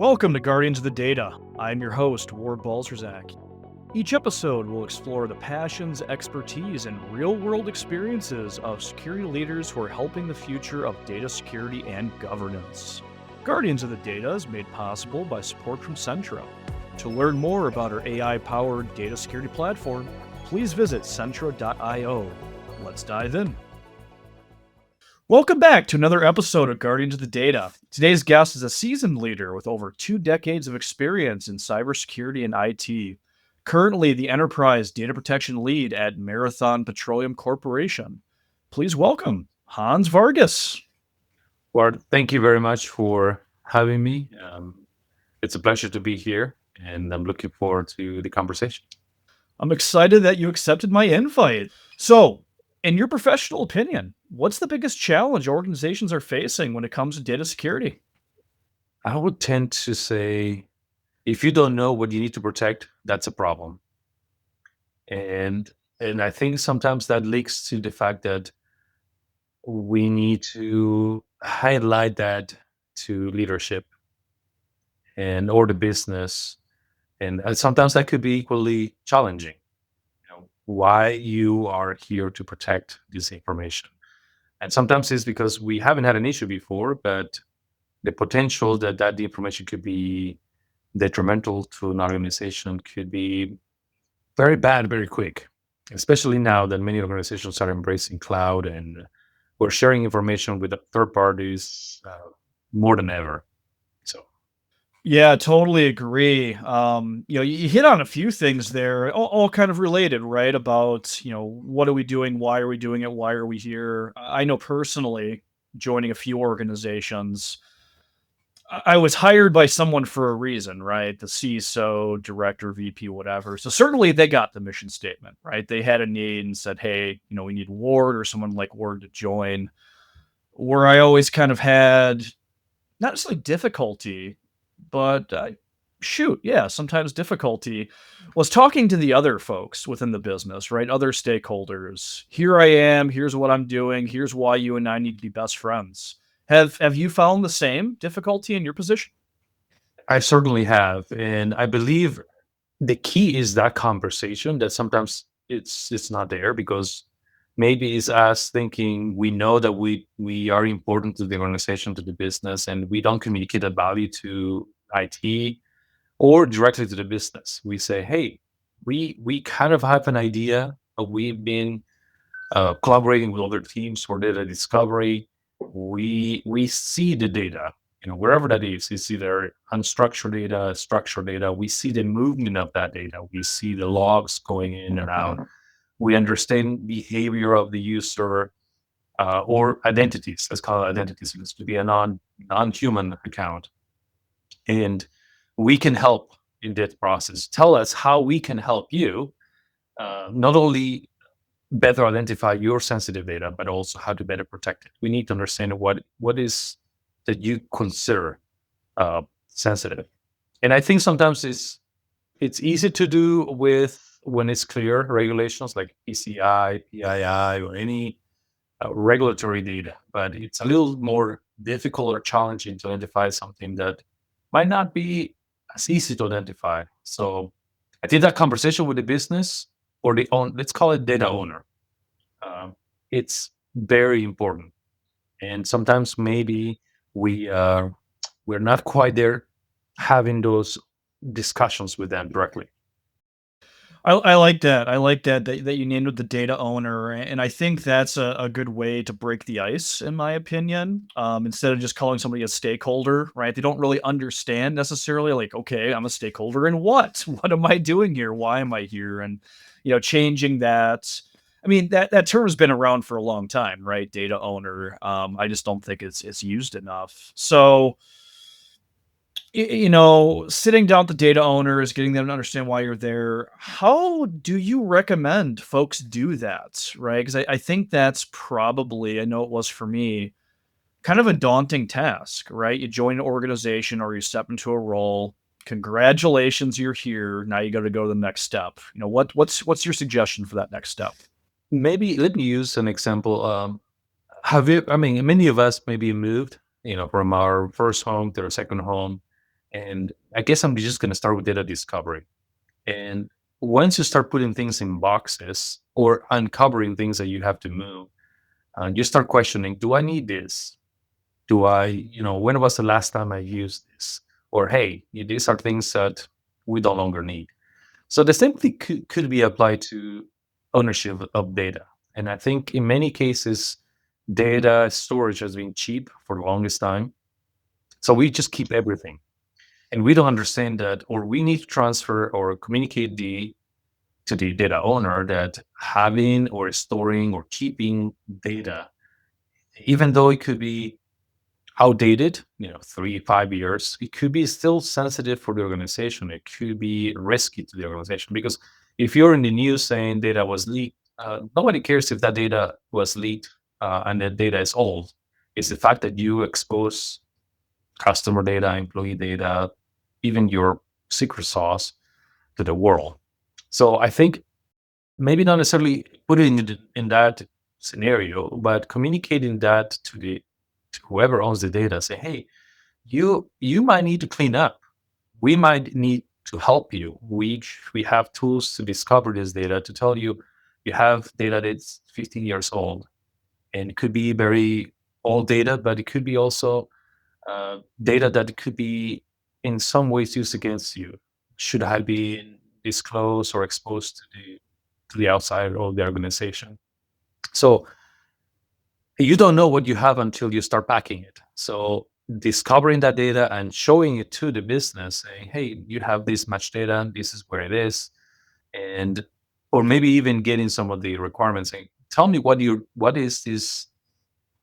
Welcome to Guardians of the Data. I'm your host, Ward Balzerzak. Each episode will explore the passions, expertise, and real world experiences of security leaders who are helping the future of data security and governance. Guardians of the Data is made possible by support from Centra. To learn more about our AI powered data security platform, please visit centra.io. Let's dive in. Welcome back to another episode of Guardians of the Data. Today's guest is a seasoned leader with over 2 decades of experience in cybersecurity and IT. Currently the enterprise data protection lead at Marathon Petroleum Corporation. Please welcome Hans Vargas. Ward, thank you very much for having me. It's a pleasure to be here, and I'm looking forward to the conversation. I'm excited that you accepted my invite. So, in your professional opinion, what's the biggest challenge organizations are facing when it comes to data security? I would tend to say if you don't know what you need to protect, that's a problem. And I think sometimes that leaks to the fact that we need to highlight that to leadership and or the business. And sometimes that could be equally challenging. Why you are here to protect this information. And sometimes it's because we haven't had an issue before, but the potential that the information could be detrimental to an organization could be very bad very quick, especially now that many organizations are embracing cloud and we're sharing information with third parties more than ever. So Yeah, totally agree. You hit on a few things there, all kind of related, right? About, what are we doing? Why are we doing it? Why are we here? I know personally, joining a few organizations, I was hired by someone for a reason, right? The CISO, director, VP, whatever. So certainly they got the mission statement, right? They had a need and said, hey, we need Ward or someone like Ward to join. Where I always kind of had not necessarily difficulty, but sometimes difficulty was talking to the other folks within the business, right? Other stakeholders. Here I am. Here's what I'm doing. Here's why you and I need to be best friends. Have you found the same difficulty in your position? I certainly have. And I believe the key is that conversation that sometimes it's not there because maybe it's us thinking we know that we are important to the organization, to the business, and we don't communicate that value to IT or directly to the business. We say, hey, we kind of have an idea, but we've been collaborating with other teams for data discovery. We see the data, wherever that is. It's either unstructured data, structured data. We see the movement of that data. We see the logs going in and out. We understand behavior of the user or identities. Let's call it identities. It's to be a non-human account, and we can help in that process. Tell us how we can help you, not only better identify your sensitive data, but also how to better protect it. We need to understand what is that you consider sensitive. And I think sometimes it's easy to do with when it's clear regulations like PCI, PII, or any regulatory data, but it's a little more difficult or challenging to identify something that might not be as easy to identify. So I think that conversation with the business or let's call it data owner, it's very important. And sometimes maybe we're not quite there having those discussions with them directly. I like that. I like that you named it the data owner, and I think that's a good way to break the ice, in my opinion. Instead of just calling somebody a stakeholder, right? They don't really understand necessarily. Like, okay, I'm a stakeholder in what? What am I doing here? Why am I here? And changing that. I mean, that term has been around for a long time, right? Data owner. I just don't think it's used enough. So sitting down with the data owners, getting them to understand why you're there. How do you recommend folks do that? Right. Because I think that's probably, I know it was for me, kind of a daunting task, right? You join an organization or you step into a role. Congratulations, you're here. Now you got to go to the next step. What's your suggestion for that next step? Maybe let me use an example. Have you? I mean, many of us maybe moved, from our first home to our second home, And I guess I'm just going to start with data discovery. And once you start putting things in boxes or uncovering things that you have to move, you start questioning, do I need this? Do I, when was the last time I used this? Or, hey, these are things that we no longer need. So the same thing could be applied to ownership of data. And I think in many cases, data storage has been cheap for the longest time. So we just keep everything. And we don't understand that, or we need to transfer or communicate to the data owner that having or storing or keeping data, even though it could be outdated, 3, 5 years, it could be still sensitive for the organization. It could be risky to the organization because if you're in the news saying data was leaked, nobody cares if that data was leaked and that data is old. It's the fact that you expose customer data, employee data, even your secret sauce to the world. So I think maybe not necessarily put it in that scenario, but communicating that to whoever owns the data, say, hey, you might need to clean up. We might need to help you. We have tools to discover this data to tell you you have data that's 15 years old, and it could be very old data, but it could be also data that could be in some ways used against you. Should have been disclosed or exposed to the outside of the organization. So you don't know what you have until you start packing it. So discovering that data and showing it to the business, saying, "Hey, you have this much data. This is where it is," and or maybe even getting some of the requirements, saying, "Tell me what is this?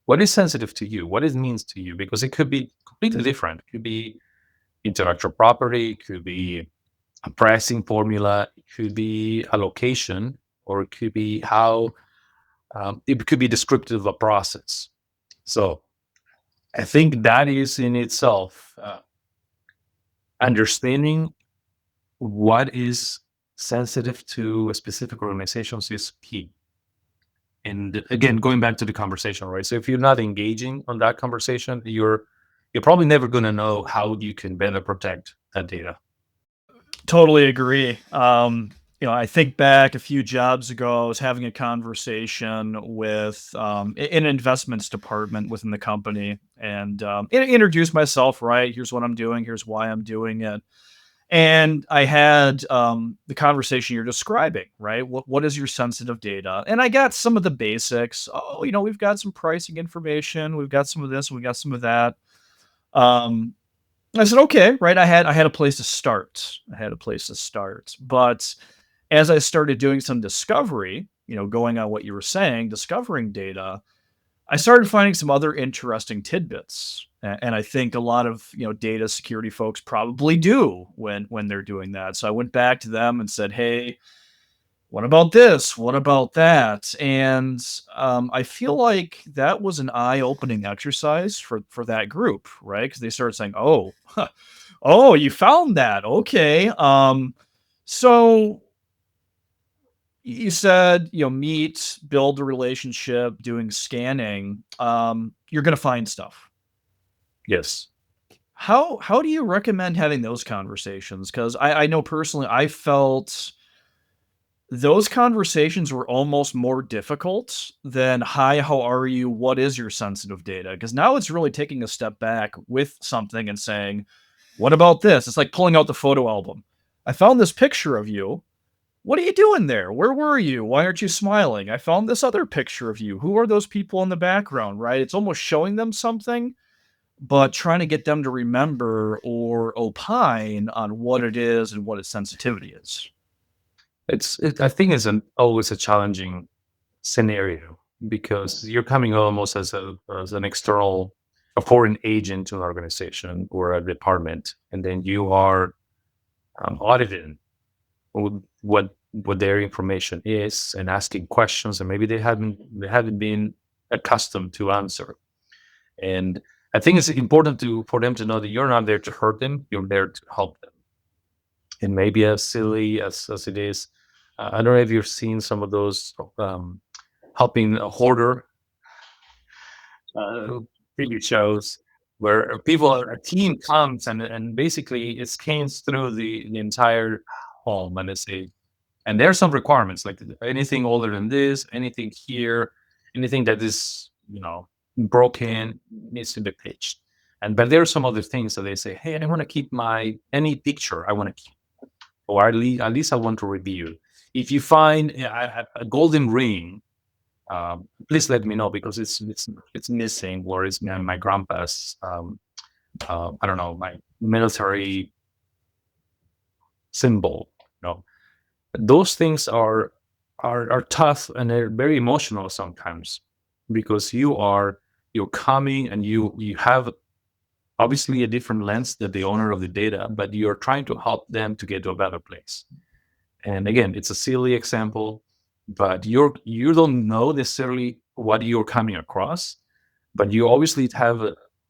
What is sensitive to you? What it means to you?" Because it could be completely different. It could be intellectual property. It could be a pricing formula. It could be a location, or it could be how it could be descriptive of a process. So I think that is in itself understanding what is sensitive to a specific organizations is key. And again, going back to the conversation, right? So if you're not engaging on that conversation, you're probably never going to know how you can better protect that data. Totally agree. I think back a few jobs ago, I was having a conversation with an investments department within the company, and introduced myself. Right, here's what I'm doing. Here's why I'm doing it. And I had the conversation you're describing. Right, what is your sensitive data? And I got some of the basics. Oh, we've got some pricing information. We've got some of this. We got some of that. Um, I said, "Okay," right? I had a place to start. I had a place to start. But as I started doing some discovery, going on what you were saying, discovering data, I started finding some other interesting tidbits. And I think a lot of, data security folks probably do when they're doing that. So I went back to them and said, "Hey, what about this? What about that?" And I feel like that was an eye-opening exercise for that group, right? Because they started saying, "Oh, oh, you found that? Okay." So you said, meet, build a relationship, doing scanning. You're going to find stuff. Yes. How do you recommend having those conversations? Because I know personally, I felt those conversations were almost more difficult than, "Hi, how are you? What is your sensitive data?" Because now it's really taking a step back with something and saying, "What about this?" It's like pulling out the photo album. "I found this picture of you. What are you doing there? Where were you? Why aren't you smiling? I found this other picture of you. Who are those people in the background?" Right? It's almost showing them something, but trying to get them to remember or opine on what it is and what its sensitivity is. I think it's always a challenging scenario because you're coming almost as an external, a foreign agent to an organization or a department, and then you are auditing what their information is and asking questions, and maybe they haven't been accustomed to answer. And I think it's important for them to know that you're not there to hurt them; you're there to help them. And maybe as silly as it is, I don't know if you've seen some of those helping a hoarder uh, TV shows. where a team comes and basically it scans through the entire home and they say, and there are some requirements like anything older than this, anything here, anything that is, broken needs to be pitched. And but there are some other things that they say, hey, I want to keep my any picture I want to keep, or at least I want to review. If you find a golden ring, please let me know because it's missing, or it's my grandpa's. I don't know, my military symbol. You know, those things are tough and they're very emotional sometimes because you're coming and you have obviously a different lens than the owner of the data, but you're trying to help them to get to a better place. And again, it's a silly example, but you don't know necessarily what you're coming across, but you obviously have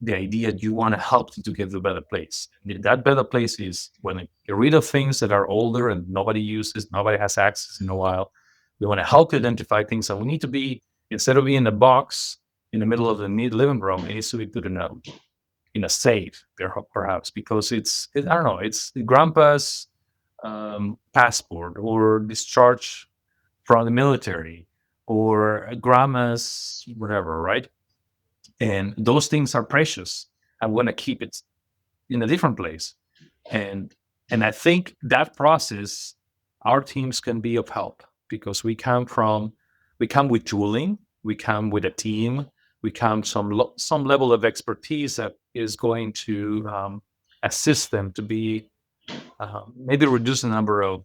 the idea you want to help them to get to a better place. And that better place is when you get rid of things that are older and nobody uses, nobody has access in a while. We want to help you identify things that we need to be, instead of being in a box in the middle of the living room, it needs to be put in a safe, perhaps, because I don't know, it's grandpa's passport or discharge from the military or grandma's whatever, right? And those things are precious. I want to keep it in a different place. And I think that process, our teams can be of help because we come with tooling, we come with a team, we come some level of expertise that is going to assist them to be maybe reduce the number of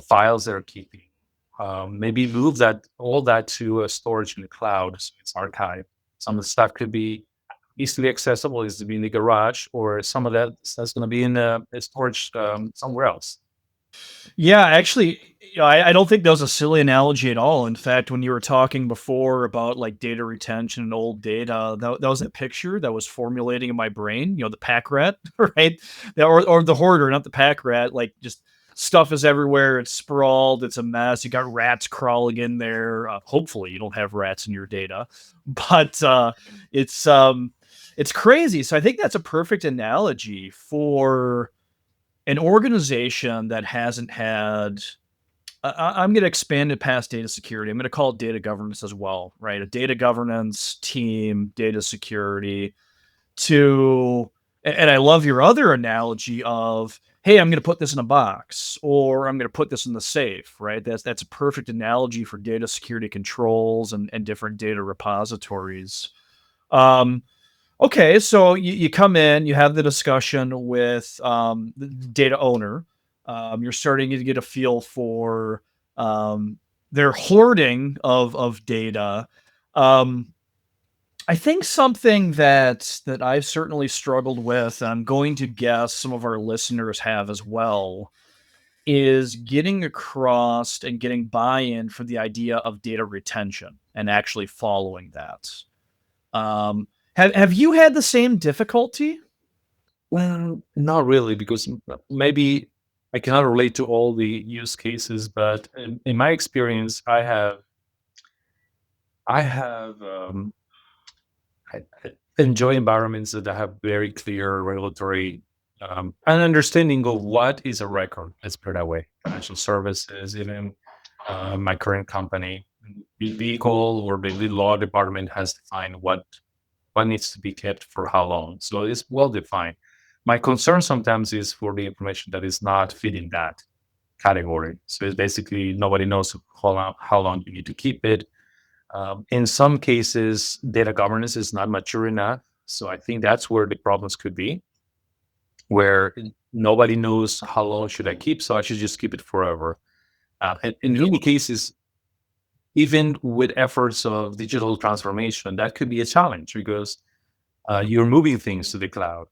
files they're keeping. Maybe move that all that to a storage in the cloud, so it's archived. Some of the stuff could be easily accessible, is to be in the garage, or some of that's going to be in a storage somewhere else. Yeah, actually, I don't think that was a silly analogy at all. In fact, when you were talking before about like data retention and old data, that was a picture that was formulating in my brain. The pack rat, right? Or the hoarder, not the pack rat. Like just stuff is everywhere. It's sprawled. It's a mess. You got rats crawling in there. Hopefully, you don't have rats in your data, but it's um, it's crazy. So I think that's a perfect analogy for an organization that hasn't had I'm going to expand it past data security. I'm going to call it data governance as well, right? A data governance team, data security to, and I love your other analogy of, hey, I'm going to put this in a box or I'm going to put this in the safe, right? That's a perfect analogy for data security controls and different data repositories. Um, Okay, so you come in, you have the discussion with the data owner. You're starting to get a feel for um, their hoarding of data. Um, I think something that I've certainly struggled with, and I'm going to guess some of our listeners have as well, is getting across and getting buy-in for the idea of data retention and actually following that. Have you had the same difficulty? Well, not really, because maybe I cannot relate to all the use cases, but in my experience, I I enjoy environments that have very clear regulatory an understanding of what is a record. Let's put it that way. Financial services, even my current company, the legal or the law department has defined what needs to be kept for how long. So it's well defined. My concern sometimes is for the information that is not fitting that category. So it's basically nobody knows how long you need to keep it. In some cases, data governance is not mature enough. So I think that's where the problems could be, where nobody knows how long should I keep, so I should just keep it forever. And in many cases, even with efforts of digital transformation, that could be a challenge because you're moving things to the cloud,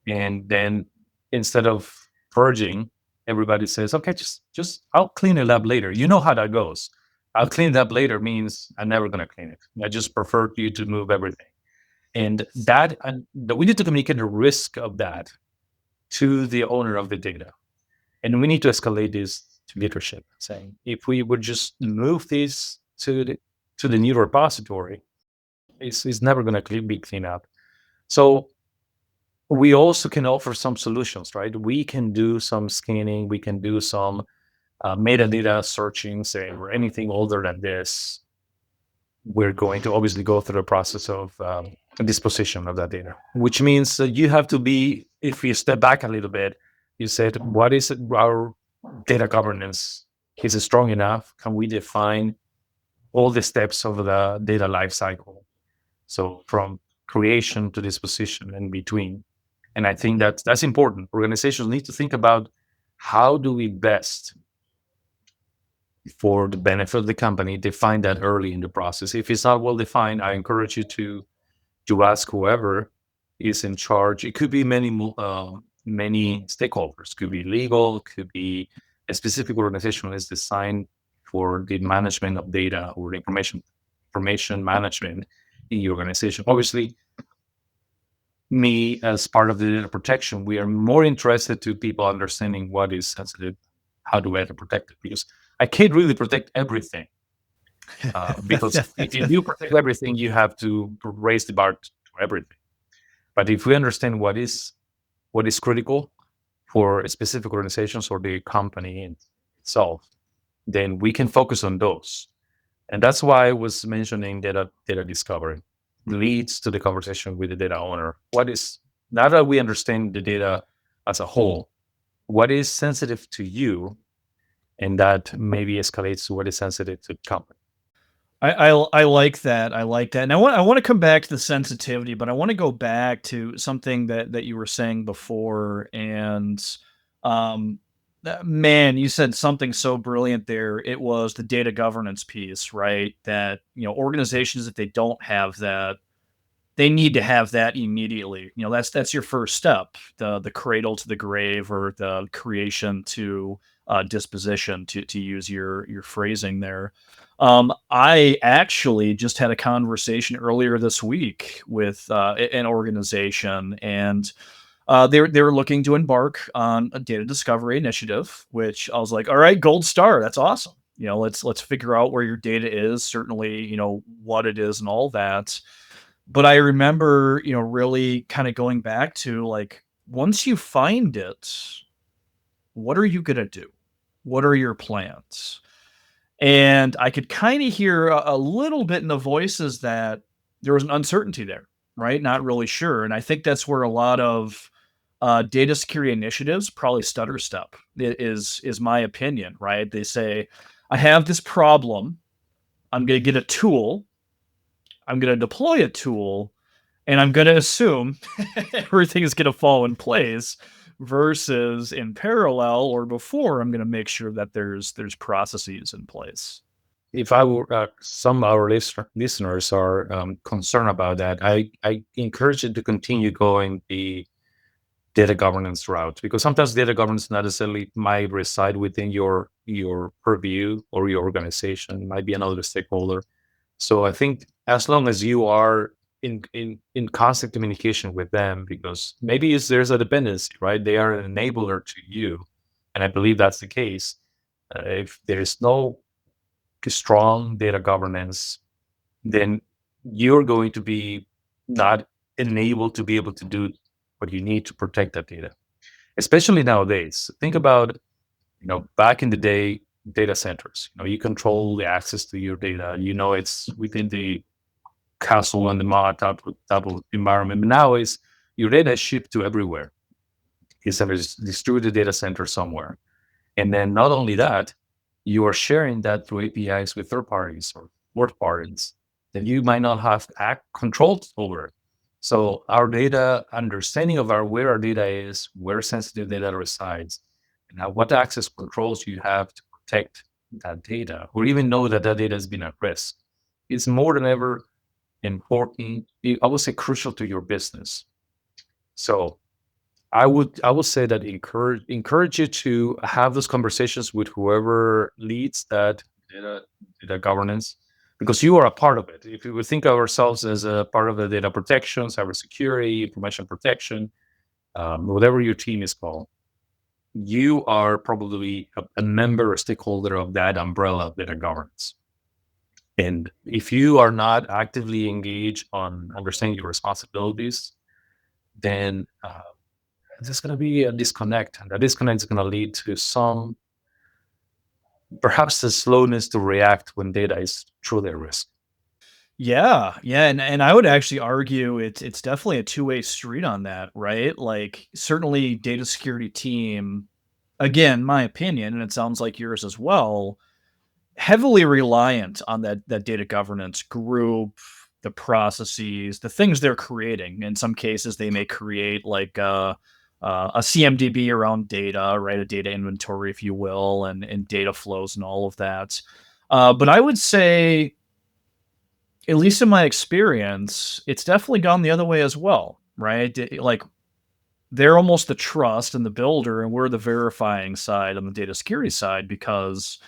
and then instead of purging, everybody says, "Okay, just I'll clean it up later." You know how that goes. I'll clean it up later means I'm never going to clean it. I just prefer you to move everything, and we need to communicate the risk of that to the owner of the data, and we need to escalate this to leadership, saying if we would just move this to the new repository, it's never going to be cleaned up. So we also can offer some solutions, right? We can do some scanning, we can do some metadata searching, say, or anything older than this. We're going to obviously go through the process of disposition of that data, which means that you have to be, if you step back a little bit, you said, what is our data governance? Is it strong enough? Can we define all the steps of the data lifecycle? So from creation to disposition and between. And I think that's important. Organizations need to think about how do we best, for the benefit of the company, define that early in the process. If it's not well defined, I encourage you to ask whoever is in charge. It could be many stakeholders. Could be legal. Could be a specific organization is designed for the management of data or information management in the organization. Obviously, me as part of the data protection, we are more interested to people understanding what is sensitive, how do I protect it, because I can't really protect everything. Because if you do protect everything, you have to raise the bar to everything. But if we understand what is critical for specific organizations or the company itself, then we can focus on those. And that's why I was mentioning data discovery leads to the conversation with the data owner. What is, now that we understand the data as a whole, what is sensitive to you, and that maybe escalates to what is sensitive to the company. I like that. I like that. And I want to come back to the sensitivity, but I want to go back to something that you were saying before. And um, man, you said something so brilliant there. It was the data governance piece, right? That organizations, if they don't have that, they need to have that immediately. That's your first step, the cradle to the grave, or the creation to disposition, to use your phrasing there. I actually just had a conversation earlier this week with an organization, and they were looking to embark on a data discovery initiative, which I was like, all right, gold star, that's awesome. Let's figure out where your data is, certainly, what it is and all that. But I remember, really kind of going back to, like, once you find it, what are you going to do? What are your plans? And I could kind of hear a little bit in the voices that there was an uncertainty there, right? Not really sure. And I think that's where a lot of data security initiatives probably stutter step, is my opinion, right? They say, I have this problem. I'm going to get a tool. I'm going to deploy a tool, and I'm going to assume everything is going to fall in place, versus in parallel or before, I'm going to make sure that there's processes in place. If I were some of our listeners are concerned about that, I encourage you to continue going the data governance route, because sometimes data governance not necessarily might reside within your purview or your organization. It might be another stakeholder. So I think as long as you are in constant communication with them, because maybe there's a dependency, right? They are an enabler to you, and I believe that's the case. If there is no strong data governance, then you're going to be not enabled to be able to do what you need to protect that data. Especially nowadays, think about, back in the day, data centers. You control the access to your data. It's within the castle and the mod type of environment. But now is your data is shipped to everywhere. It's a distributed data center somewhere. And then not only that, you are sharing that through APIs with third parties or fourth parties that you might not have control over. So our data understanding of where our data is, where sensitive data resides, and what access controls you have to protect that data, or even know that that data has been at risk, is more than ever important. I would say crucial to your business. So I would say that encourage you to have those conversations with whoever leads that data, data governance, because you are a part of it. If we would think of ourselves as a part of the data protection, cybersecurity, information protection, whatever your team is called, you are probably a member or stakeholder of that umbrella of data governance. And if you are not actively engaged on understanding your responsibilities, then there's going to be a disconnect, and that disconnect is going to lead to some, perhaps, the slowness to react when data is truly at risk. Yeah, yeah, and I would actually argue it's definitely a two-way street on that, right? Like, certainly data security team, again, my opinion, and it sounds like yours as well, heavily reliant on that data governance group, the processes, the things they're creating. In some cases, they may create like a CMDB around data, right? A data inventory, if you will, and data flows and all of that. But I would say, at least in my experience, it's definitely gone the other way as well, right? Like they're almost the trust and the builder, and we're the verifying side on the data security side because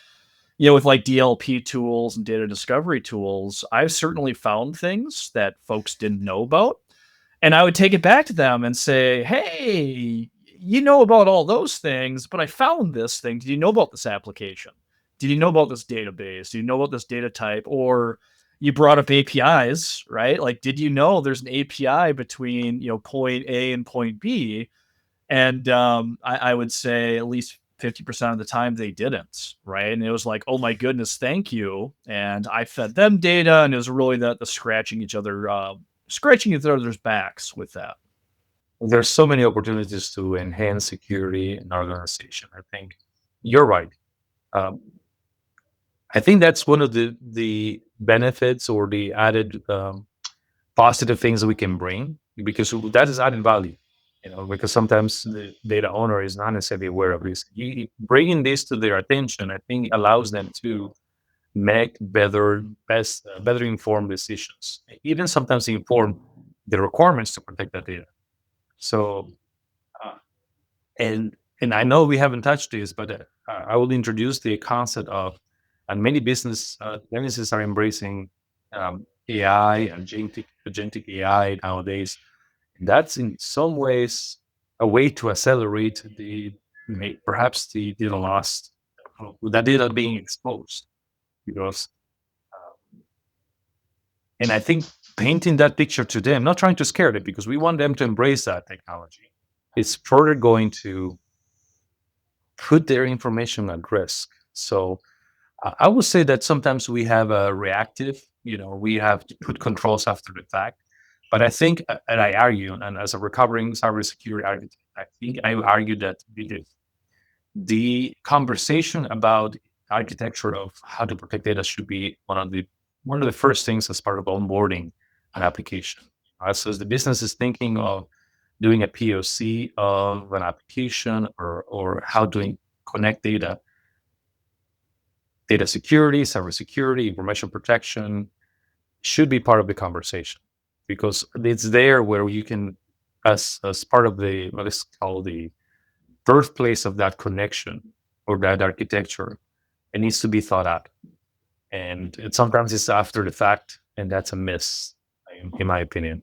with like DLP tools and data discovery tools, I've certainly found things that folks didn't know about. And I would take it back to them and say, hey, you know about all those things, but I found this thing. Did you know about this application? Did you know about this database? Do you know about this data type? Or you brought up APIs, right? Like, did you know there's an API between, point A and point B? And I would say at least 50% of the time they didn't, right? And it was like, oh my goodness, thank you. And I fed them data, and it was really the scratching each other's backs with that. There's so many opportunities to enhance security in our organization. I think you're right. Um, I think that's one of the benefits or the added positive things that we can bring, because that is added value. Because sometimes the data owner is not necessarily aware of this. Bringing this to their attention, I think, allows them to make better informed decisions. Even sometimes inform the requirements to protect that data. So, uh, and I know we haven't touched this, but I will introduce the concept of, and many businesses are embracing AI and agentic AI nowadays. That's in some ways a way to accelerate perhaps the data loss, the data being exposed. Because, and I think painting that picture to them, not trying to scare them, because we want them to embrace that technology, is further going to put their information at risk. So I would say that sometimes we have a reactive, we have to put controls after the fact. But I think, and I argue, and as a recovering cybersecurity architect, I think I argue that the conversation about architecture of how to protect data should be one of the first things as part of onboarding an application. So as the business is thinking of doing a POC of an application, or how to connect data security, cybersecurity, information protection should be part of the conversation, because it's there where you can, as part of the what is called the birthplace of that connection or that architecture, it needs to be thought out. And sometimes it's after the fact, and that's a miss, in my opinion.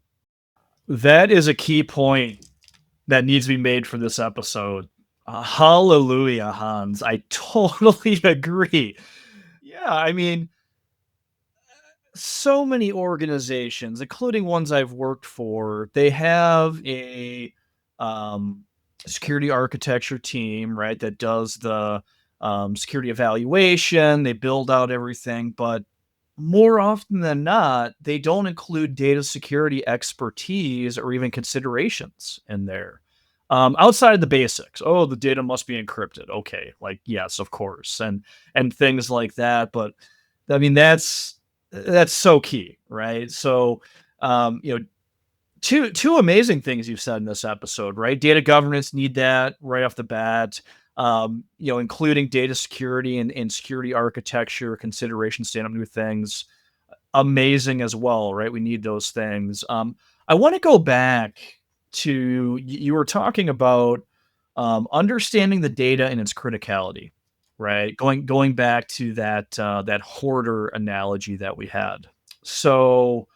That is a key point that needs to be made for this episode. Hallelujah, Hans. I totally agree. Yeah, I mean, so many organizations, including ones I've worked for, they have a um, security architecture team, right, that does the security evaluation. They build out everything, but more often than not, they don't include data security expertise or even considerations in there. Outside of the basics, oh, the data must be encrypted. Okay, like yes, of course, and things like that. But I mean, that's so key, right? So, um, you know, two amazing things you've said in this episode, right? Data governance, need that right off the bat. Including data security and security architecture consideration, stand up new things, amazing as well, right? We need those things. I want to go back to you were talking about understanding the data and its criticality, right? Going back to that hoarder analogy that we had. So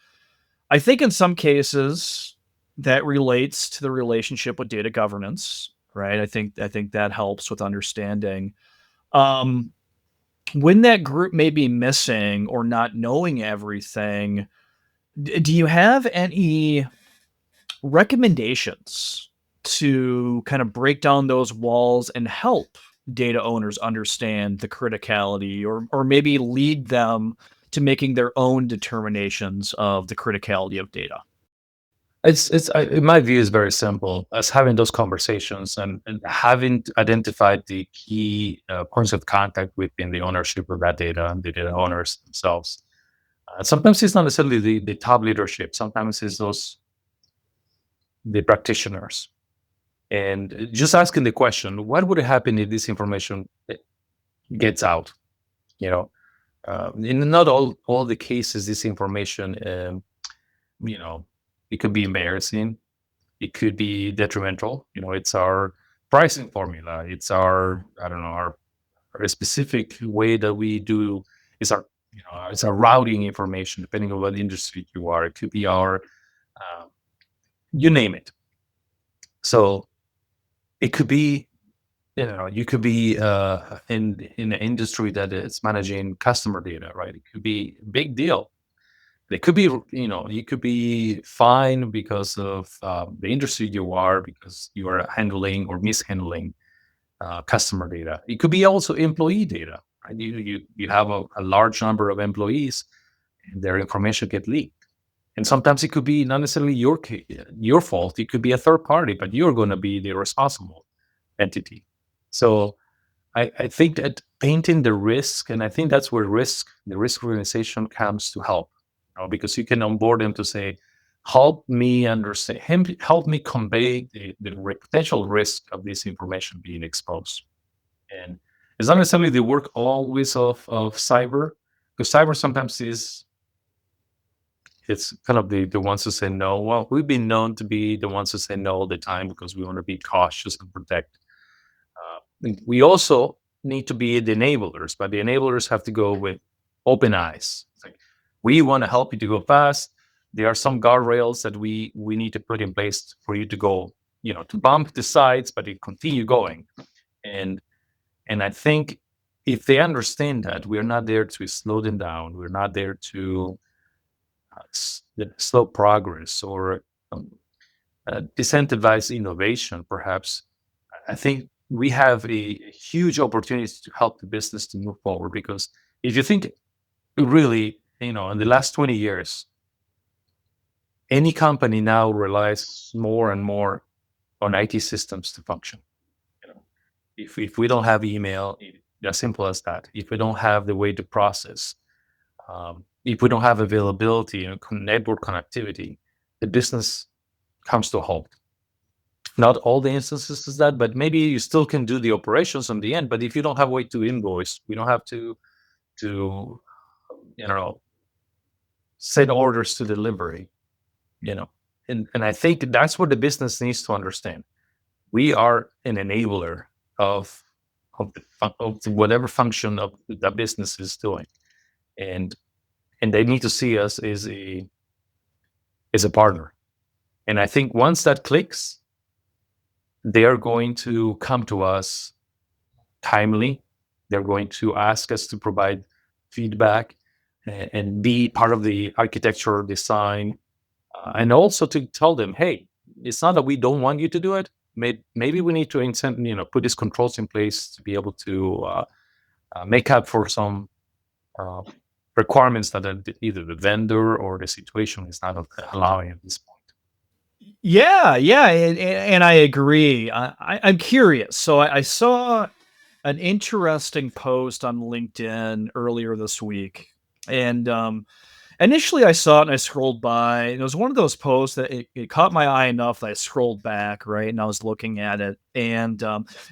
I think in some cases that relates to the relationship with data governance, right? I think that helps with understanding. Um, when that group may be missing or not knowing everything, do you have any recommendations to kind of break down those walls and help data owners understand the criticality, or maybe lead them to making their own determinations of the criticality of data? In my view, is very simple as having those conversations and having identified the key points of contact within the ownership of that data and the data owners themselves. Sometimes it's not necessarily the top leadership. Sometimes it's the practitioners. And just asking the question, what would happen if this information gets out? You know, in not all the cases, this information, you know, it could be embarrassing. It could be detrimental. It's our pricing formula. It's our, I don't know, our specific way that we do is our, it's our routing information, depending on what industry you are. It could be our, uh, you name it. So it could be, you could be in an industry that is managing customer data, right? It could be a big deal. They could be, you could be fine because of the industry you are, because you are handling or mishandling customer data. It could be also employee data. Right? You have a large number of employees, and their information get leaked. And sometimes it could be not necessarily your fault. It could be a third party, but you're going to be the responsible entity. So I think that painting the risk, and I think that's where the risk organization comes to help, because you can onboard them to say, help me understand, help me convey the potential risk of this information being exposed. And it's not necessarily the work always of cyber, because cyber sometimes it's kind of the ones who say no. Well, we've been known to be the ones who say no all the time because we want to be cautious and protect. And we also need to be the enablers, but the enablers have to go with open eyes. It's like, we want to help you to go fast. There are some guardrails that we need to put in place for you to go, to bump the sides, but to continue going. And and I think if they understand that we're not there to slow them down, we're not there to slow progress or um, disincentivize innovation, perhaps, I think we have a huge opportunity to help the business to move forward. Because if you think really, in the last 20 years, any company now relies more and more on IT systems to function. You know, if we don't have email, as simple as that. If we don't have the way to process, if we don't have availability and network connectivity, the business comes to a halt. Not all the instances is that, but maybe you still can do the operations on the end. But if you don't have a way to invoice, we don't have to you know set orders to delivery. You know, and I think that's what the business needs to understand. We are an enabler of of whatever function of the business is doing, and they need to see us as a partner. And I think once that clicks, they are going to come to us timely. They're going to ask us to provide feedback and be part of the architecture design, and also to tell them, hey, it's not that we don't want you to do it. Maybe we need to put these controls in place to be able to make up for some uh, requirements that either the vendor or the situation is not allowing at this point. Yeah, yeah, and I agree. I'm curious. So I saw an interesting post on LinkedIn earlier this week, and initially I saw it and I scrolled by, and it was one of those posts that it caught my eye enough that I scrolled back, right, and I was looking at it, and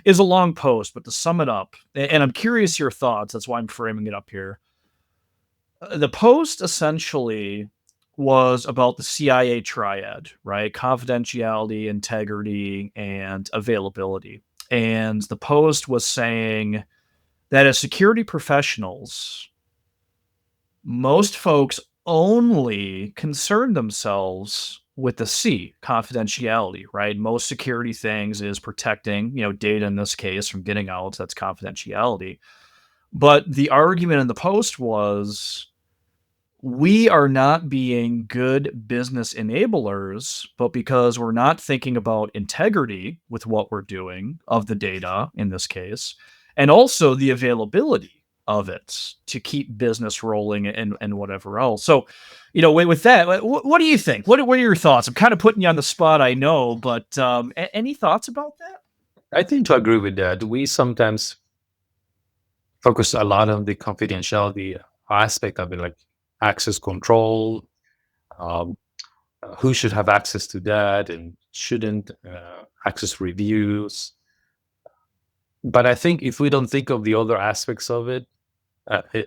it's a long post, but to sum it up, and I'm curious your thoughts. That's why I'm framing it up here. The post essentially was about the CIA triad, right? Confidentiality, integrity, and availability. And the post was saying that as security professionals, most folks only concern themselves with the C, confidentiality, right? Most security things is protecting, data in this case from getting out. That's confidentiality. But the argument in the post was we are not being good business enablers, but because we're not thinking about integrity with what we're doing of the data in this case, and also the availability of it to keep business rolling and whatever else. So, with that, what do you think? What are your thoughts? I'm kind of putting you on the spot, I know, but any thoughts about that? I tend to agree with that. We sometimes focus a lot on the confidentiality aspect of it, like access control, um, who should have access to that and shouldn't, access reviews. But I think if we don't think of the other aspects of it,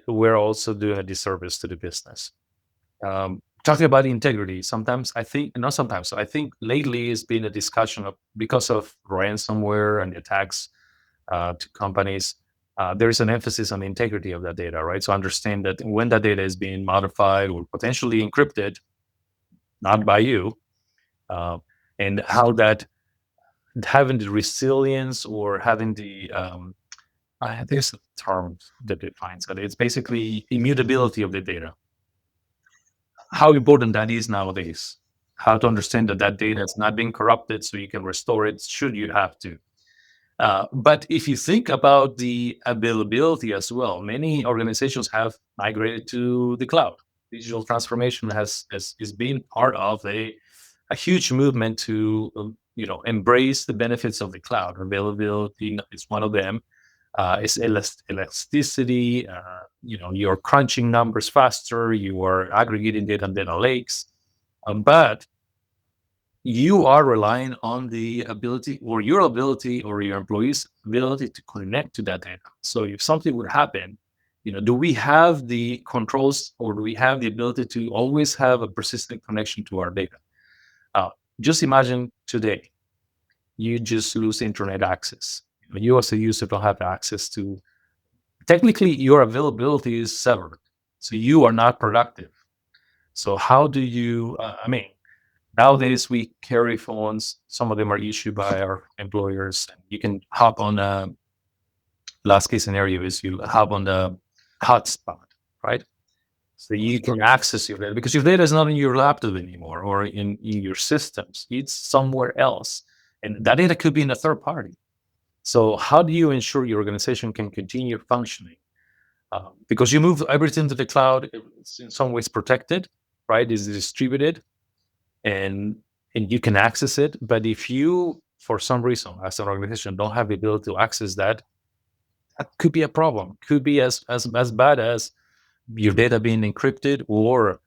we're also doing a disservice to the business. Talking about integrity, sometimes I think, not sometimes, I think lately it's been a discussion of because of ransomware and attacks to companies. There's an emphasis on the integrity of that data, right? So understand that when that data is being modified or potentially encrypted, not by you, uh, and how that having the resilience or having the there's a term that defines it. It's basically immutability of the data. How important that is nowadays. How to understand that that data is not being corrupted, so you can restore it should you have to. But if you think about the availability as well, many organizations have migrated to the cloud. Digital transformation has is being part of a huge movement to embrace the benefits of the cloud. Availability is one of them. It's elasticity. You're crunching numbers faster. You are aggregating data in data lakes, but you are relying on the ability or your ability or your employees' ability to connect to that data. So if something would happen, do we have the controls or do we have the ability to always have a persistent connection to our data? Uh, just imagine today, you just lose internet access. You as a user don't have access to, technically, your availability is severed. So you are not productive. So how do you, nowadays, we carry phones. Some of them are issued by our employers. You can hop on a last case scenario is you hop on the hotspot, right? So you can access your data because your data is not in your laptop anymore or in your systems. It's somewhere else. And that data could be in a third party. So how do you ensure your organization can continue functioning? Because you move everything to the cloud, it's in some ways protected, right? It's distributed and you can access it. But if you, for some reason, as an organization, don't have the ability to access that, that could be a problem. Could be as bad as your data being encrypted or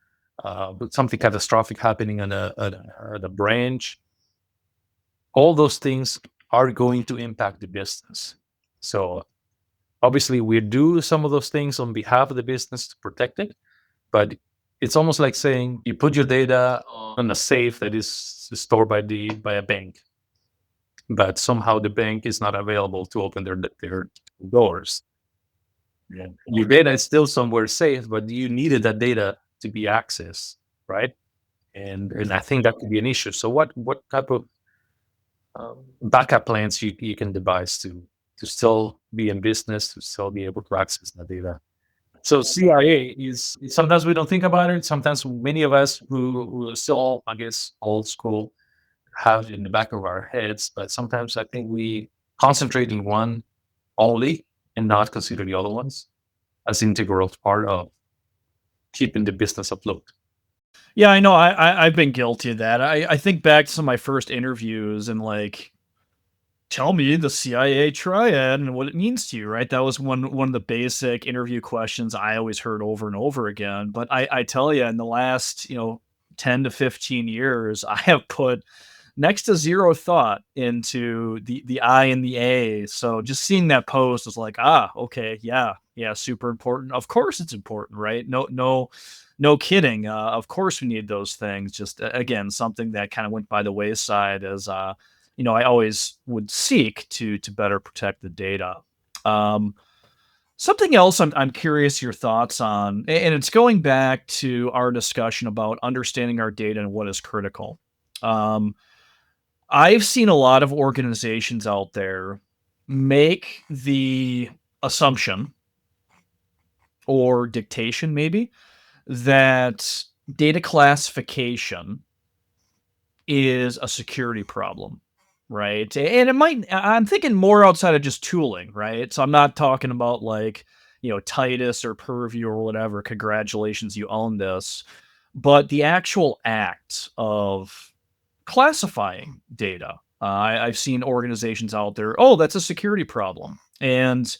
something catastrophic happening on a branch. All those things are going to impact the business. So obviously, we do some of those things on behalf of the business to protect it, but it's almost like saying you put your data on a safe that is stored by a bank, but somehow the bank is not available to open their doors. Yeah. Your data is still somewhere safe, but you needed that data to be accessed, right? And I think that could be an issue. So what type of backup plans you can devise to still be in business, to still be able to access that data? So CIA is sometimes we don't think about it. Sometimes many of us who are still, I guess, old school have it in the back of our heads, but sometimes I think we concentrate in one only and not consider the other ones as integral part of keeping the business afloat. Yeah, I know. I've been guilty of that. I think back to some of my first interviews and like, tell me the CIA triad and what it means to you, right? That was one of the basic interview questions I always heard over and over again. But I tell you, in the last 10 to 15 years, I have put next to zero thought into the I and the A. So just seeing that post was like, okay, yeah, yeah, super important. Of course, it's important, right? No kidding. Of course, we need those things. Just again, something that kind of went by the wayside as I always would seek to better protect the data. Um, Something else I'm curious your thoughts on, and it's going back to our discussion about understanding our data and what is critical. Um, I've seen a lot of organizations out there make the assumption or dictation maybe that data classification is a security problem, right? And it might, I'm thinking more outside of just tooling, right? So I'm not talking about like, Titus or Purview or whatever. Congratulations, you own this. But the actual act of classifying data. I've seen organizations out there, oh, that's a security problem. And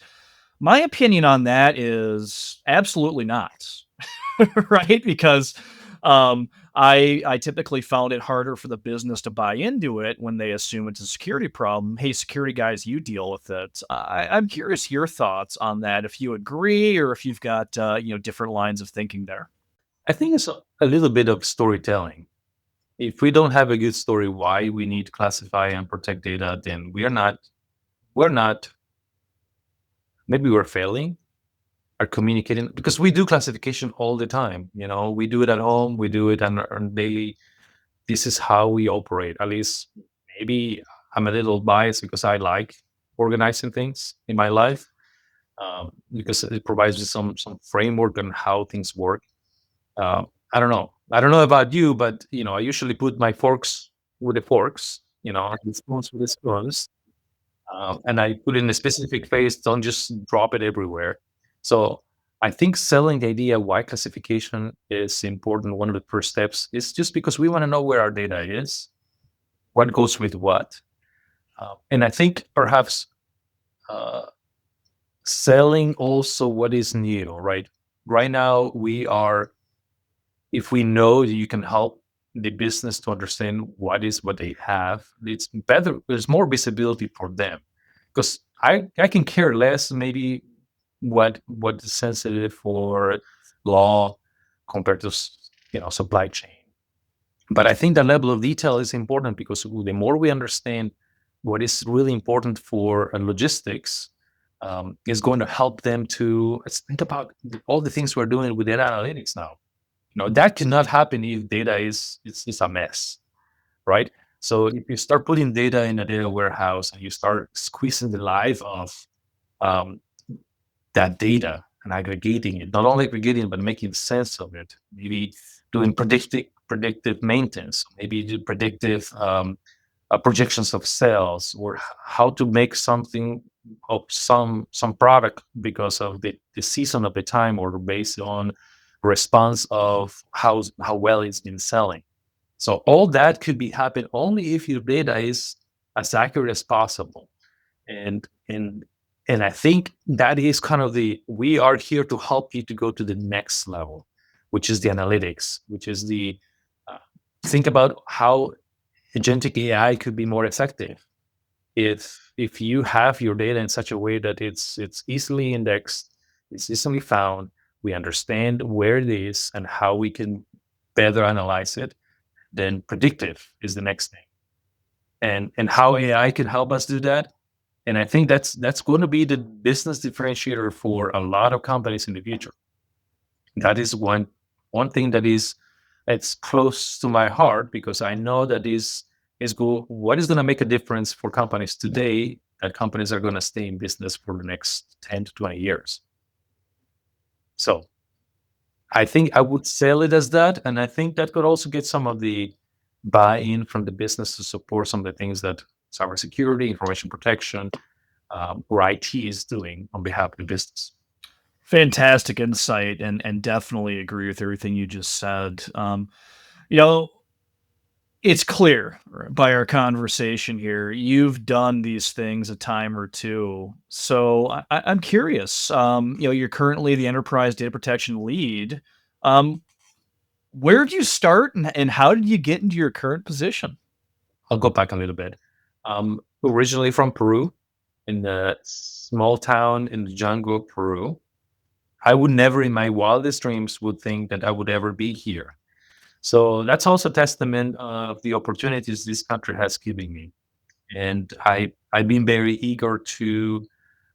my opinion on that is absolutely not. Right? Because I typically found it harder for the business to buy into it when they assume it's a security problem. Hey, security guys, you deal with it. I'm curious your thoughts on that. If you agree, or if you've got different lines of thinking there. I think it's a little bit of storytelling. If we don't have a good story why we need to classify and protect data, then we're not maybe we're failing are communicating, because we do classification all the time. We do it at home, we do it on daily. This is how we operate. At least maybe I'm a little biased because I like organizing things in my life, because it provides me some framework on how things work. I don't know about you, but I usually put my forks with the forks, and spoons with the spoons, and I put it in a specific phase. Don't just drop it everywhere. So I think selling the idea why classification is important. One of the first steps is just because we want to know where our data is, what goes with what, and I think perhaps uh, selling also what is new. Right now we are, if we know that you can help the business to understand what they have, it's better. There's more visibility for them, because I can care less maybe what is sensitive for law compared to supply chain. But I think the level of detail is important, because the more we understand what is really important for logistics, is going to help them to, let's think about all the things we're doing with data analytics now. That cannot happen if data is a mess, right? So if you start putting data in a data warehouse and you start squeezing the life of um, that data and aggregating it, not only aggregating but making sense of it, maybe doing predictive maintenance, maybe do predictive projections of sales, or how to make something of some product because of the season of the time, or based on response of how well it's been selling. So all that could be happen only if your data is as accurate as possible. And and and I think that is kind of we are here to help you to go to the next level, which is the analytics, which is the uh, think about how agentic AI could be more effective if you have your data in such a way that it's easily indexed, it's easily found, we understand where it is and how we can better analyze it. Then predictive is the next thing, and how AI can help us do that. And I think that's going to be the business differentiator for a lot of companies in the future. That is one thing that is, it's close to my heart, because I know that is go what is going to make a difference for companies today, that companies are going to stay in business for the next 10 to 20 years. So I think I would sell it as that, and I think that could also get some of the buy-in from the business to support some of the things that cybersecurity, information protection, or IT is doing on behalf of the business. Fantastic insight, and definitely agree with everything you just said. You know, it's clear by our conversation here, you've done these things a time or two. So I'm curious. You're currently the enterprise data protection lead. Um, where did you start, and how did you get into your current position? I'll go back a little bit. Originally from Peru, in a small town in the jungle of Peru. I would never in my wildest dreams would think that I would ever be here. So that's also testament of the opportunities this country has given me. And I've been very eager to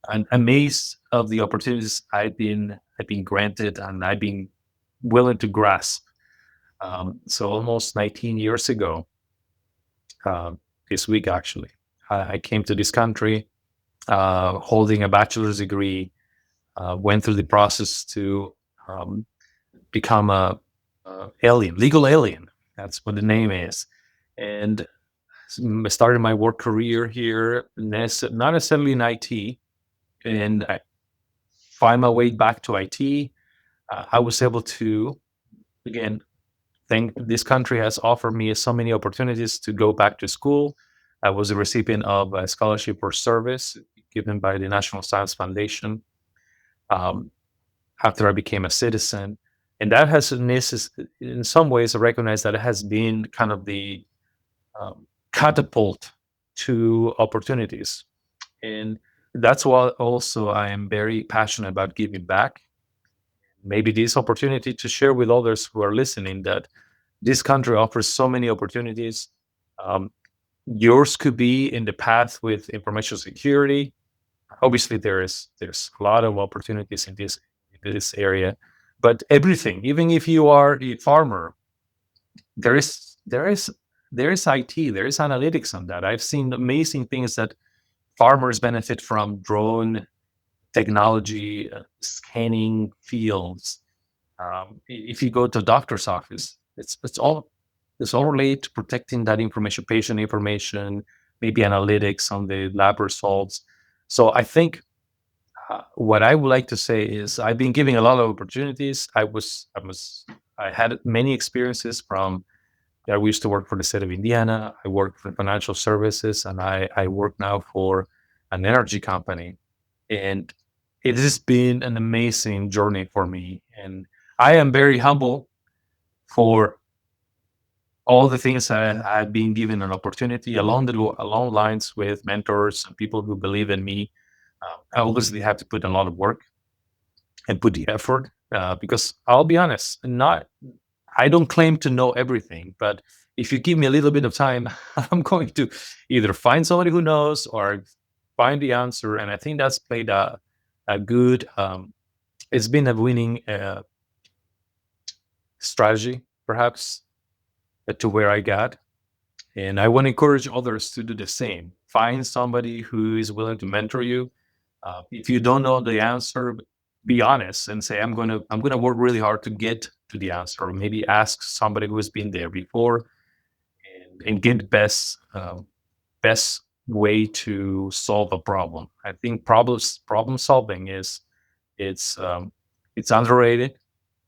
and amazed of the opportunities I've been granted, and I've been willing to grasp. So almost 19 years ago, uh, this week actually, I came to this country holding a bachelor's degree. Went through the process to um, become a alien, legal alien. That's what the name is. And I started my work career here, not necessarily in IT, and I find my way back to IT. I was able to, again, think this country has offered me so many opportunities to go back to school. I was a recipient of a scholarship for service given by the National Science Foundation um, after I became a citizen. And that has, in some ways, I recognize that it has been kind of the catapult to opportunities. And that's why also I am very passionate about giving back. Maybe this opportunity to share with others who are listening that this country offers so many opportunities. Um, Yours could be in the path with information security. Obviously, there's a lot of opportunities in this area, but everything, even if you are a farmer, there is there is there is IT, there is analytics on that. I've seen amazing things that farmers benefit from: drone technology, scanning fields. If you go to a doctor's office, it's all related to protecting that information, patient information, maybe analytics on the lab results. So I think what I would like to say is I've been giving a lot of opportunities. I had many experiences from. I used to work for the state of Indiana. I worked for financial services, and I work now for an energy company. And it has been an amazing journey for me. And I am very humble for all the things I've been given an opportunity along lines with mentors and people who believe in me. I obviously have to put a lot of work and put the effort because I'll be honest, not I don't claim to know everything, but if you give me a little bit of time, I'm going to either find somebody who knows or find the answer. And I think that's played a good. It's been a winning strategy, perhaps, to where I got. And I want to encourage others to do the same. Find somebody who is willing to mentor you. If you don't know the answer, be honest and say, I'm gonna work really hard to get to the answer, or maybe ask somebody who has been there before and get the best way to solve a problem. I think problem solving it's um, it's underrated,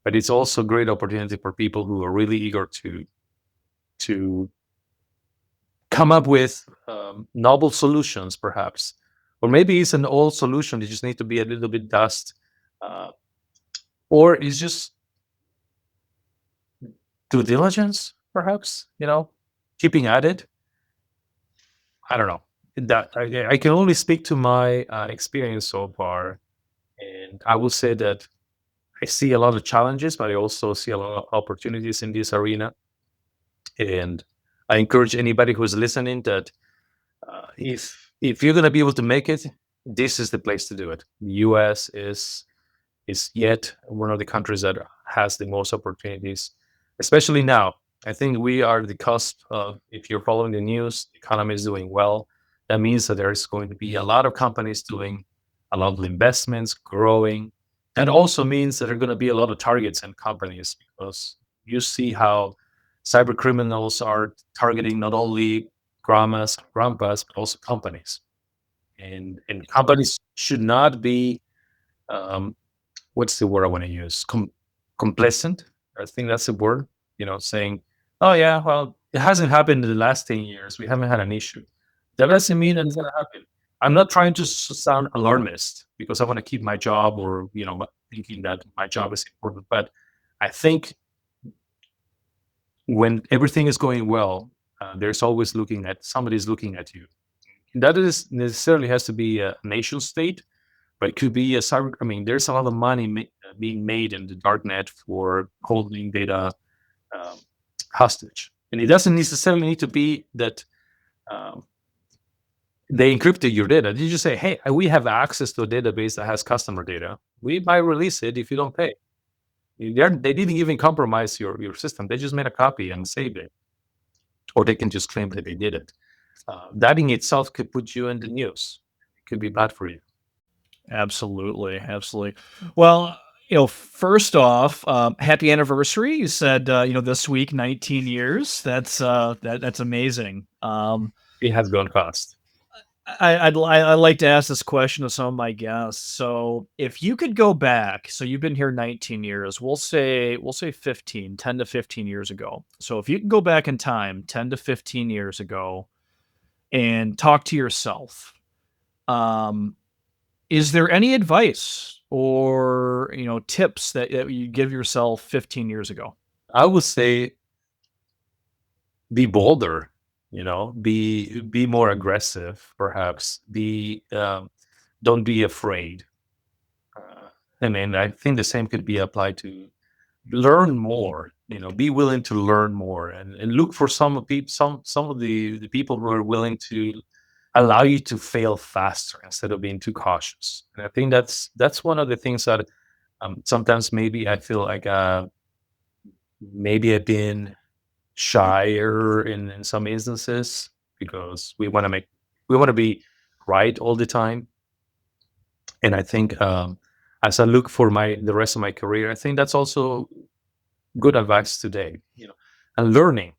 but it's also a great opportunity for people who are really eager to come up with novel solutions, perhaps, or maybe it's an old solution that just need to be a little bit dust, uh, or it's just due diligence, perhaps. Keeping at it. I don't know. That I can only speak to my experience so far, and I will say that I see a lot of challenges, but I also see a lot of opportunities in this arena. And I encourage anybody who's listening that if you're going to be able to make it, this is the place to do it. The U.S. is yet one of the countries that has the most opportunities, especially now. I think we are the cusp of, if you're following the news, the economy is doing well. That means that there is going to be a lot of companies doing a lot of investments, growing. That also means that there are going to be a lot of targets and companies because you see how cyber criminals are targeting not only grandpas, but also companies. And companies should not be um, what's the word I want to use? Complacent. I think that's the word. Saying, "Oh yeah, well, it hasn't happened in the last 10 years. We haven't had an issue." That doesn't mean that it's going to happen. I'm not trying to sound alarmist because I want to keep my job or thinking that my job is important. But I think when everything is going well, there's always somebody's looking at you. That is necessarily has to be a nation state, but it could be a cyber. I mean, there's a lot of money being made in the dark net for holding data um, hostage, and it doesn't necessarily need to be that um, they encrypted your data. You just say, "Hey, we have access to a database that has customer data. We might release it if you don't pay." They didn't even compromise your system. They just made a copy and saved it, or they can just claim that they did it. That in itself could put you in the news. It could be bad for you. Absolutely, absolutely. Well, First off, happy anniversary. You said, this week, 19 years. That's amazing. It has gone fast. I like to ask this question to some of my guests. So, if you could go back, so you've been here 19 years, we'll say 15, 10 to 15 years ago. So, if you can go back in time 10 to 15 years ago and talk to yourself, um, is there any advice or, tips that you give yourself 15 years ago? I would say be bolder, be more aggressive, perhaps. Be Don't be afraid. And I think the same could be applied to learn more. Be willing to learn more, and look for some of the people who are willing to allow you to fail faster instead of being too cautious. And I think that's one of the things that sometimes maybe I feel like maybe I've been shyer in some instances because we want to be right all the time. And I think as I look for my the rest of my career, I think that's also good advice today. And learning.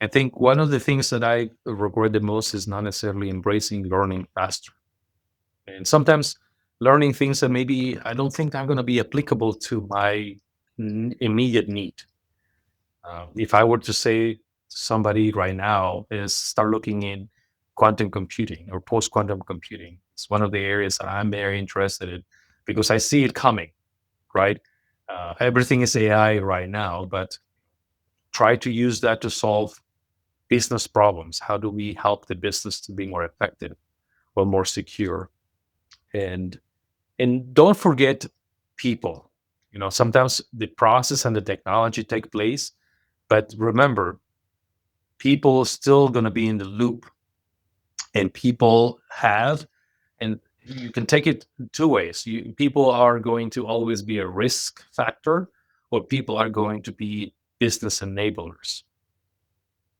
I think one of the things that I regret the most is not necessarily embracing learning faster. And sometimes learning things that maybe I don't think are going to be applicable to my immediate need. If I were to say to somebody right now is start looking in quantum computing or post quantum computing, it's one of the areas that I'm very interested in because I see it coming, right? Everything is AI right now, but try to use that to solve business problems. How do we help the business to be more effective or more secure? And don't forget people. Sometimes the process and the technology take place, but remember, people still going to be in the loop, and people have, and you can take it two ways. People are going to always be a risk factor, or people are going to be business enablers,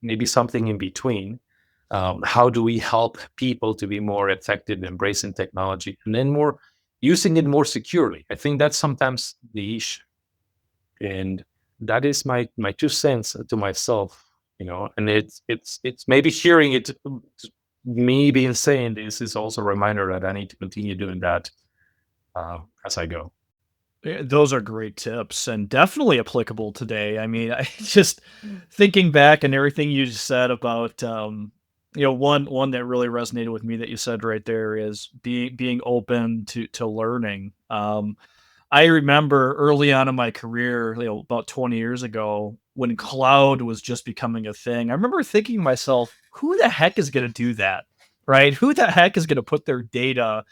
maybe something in between. How do we help people to be more effective in embracing technology and then more using it more securely? I think that's sometimes the issue, and that is my 2 cents to myself. And it's maybe hearing it, me being saying this is also a reminder that I need to continue doing that as I go. Those are great tips and definitely applicable today. I mean, I just thinking back and everything you just said about, one that really resonated with me that you said right there is being open to learning. I remember early on in my career, about 20 years ago, when cloud was just becoming a thing. I remember thinking to myself, who the heck is going to do that? Right? Who the heck is going to put their data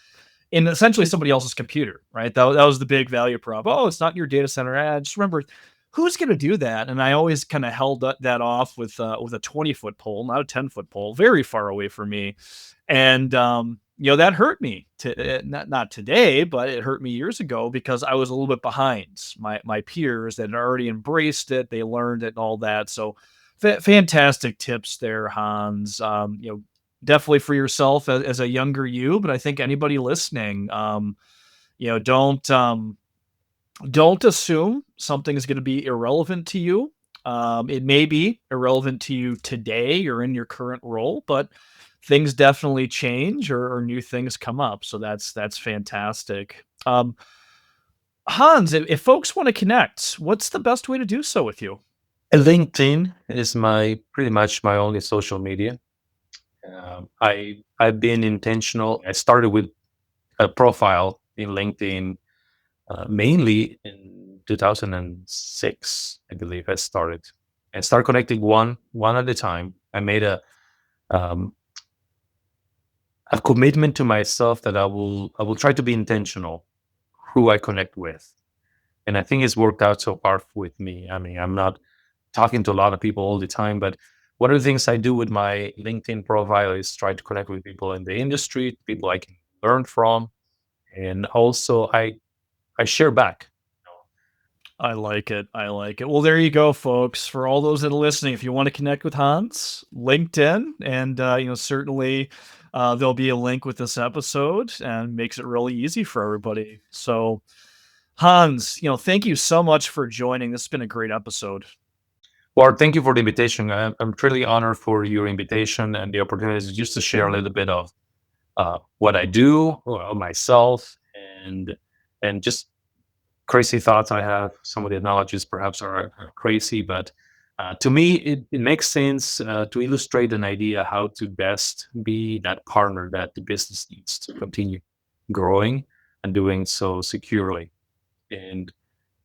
in essentially somebody else's computer, right? That was the big value prop. Oh, it's not in your data center. I just remember who's going to do that, and I always kind of held that off with a 20-foot pole, not a 10-foot pole, very far away from me, and that hurt me. Not today, but it hurt me years ago because I was a little bit behind my peers that had already embraced it. They learned it and all that. So fantastic tips there, Hans. Definitely for yourself as a younger you, but I think anybody listening, you know, don't um, don't assume something is going to be irrelevant to you. It may be irrelevant to you today or in your current role, but things definitely change or new things come up. So that's fantastic. Hans, if folks want to connect, what's the best way to do so with you? LinkedIn is my pretty much my only social media. I've been intentional. I started with a profile in LinkedIn mainly in 2006, I believe. I started and start connecting one at a time. I made um, a commitment to myself that I will try to be intentional who I connect with, and I think it's worked out so far with me. I mean, I'm not talking to a lot of people all the time, but one of the things I do with my LinkedIn profile is try to connect with people in the industry, people I can learn from, and also I share back. I like it. I like it. Well, there you go, folks. For all those that are listening, if you want to connect with Hans, LinkedIn, and certainly there'll be a link with this episode, and makes it really easy for everybody. So Hans, thank you so much for joining. This has been a great episode. Well, thank you for the invitation. I'm truly honored for your invitation and the opportunity just to share a little bit of what I do, well, myself, and just crazy thoughts I have. Some of the analogies perhaps are crazy, but to me, it makes sense to illustrate an idea how to best be that partner that the business needs to continue growing and doing so securely. And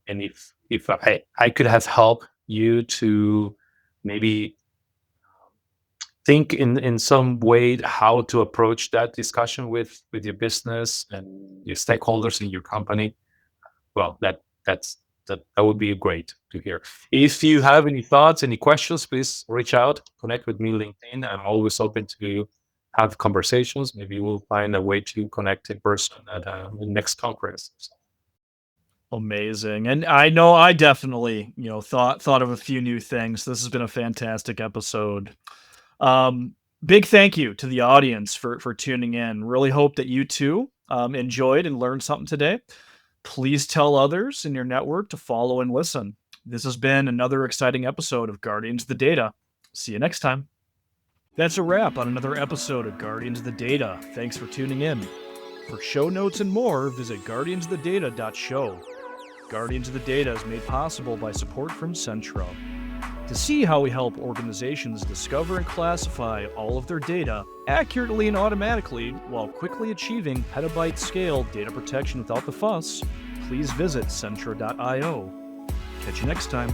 if I could have helped you to maybe think in some way how to approach that discussion with your business and your stakeholders in your company, well, that would be great to hear. If you have any thoughts, any questions, please reach out, connect with me LinkedIn. I'm always open to have conversations. Maybe we'll find a way to connect in person at the next conference. Amazing. And I know I definitely, thought of a few new things. This has been a fantastic episode. Um, Big thank you to the audience for tuning in. Really hope that you too enjoyed and learned something today. Please tell others in your network to follow and listen. This has been another exciting episode of Guardians of the Data. See you next time. That's a wrap on another episode of Guardians of the Data. Thanks for tuning in. For show notes and more, visit guardiansofthedata.show. Guardians of the Data is made possible by support from Centro. To see how we help organizations discover and classify all of their data accurately and automatically while quickly achieving petabyte scale data protection without the fuss, please visit centro.io. Catch you next time.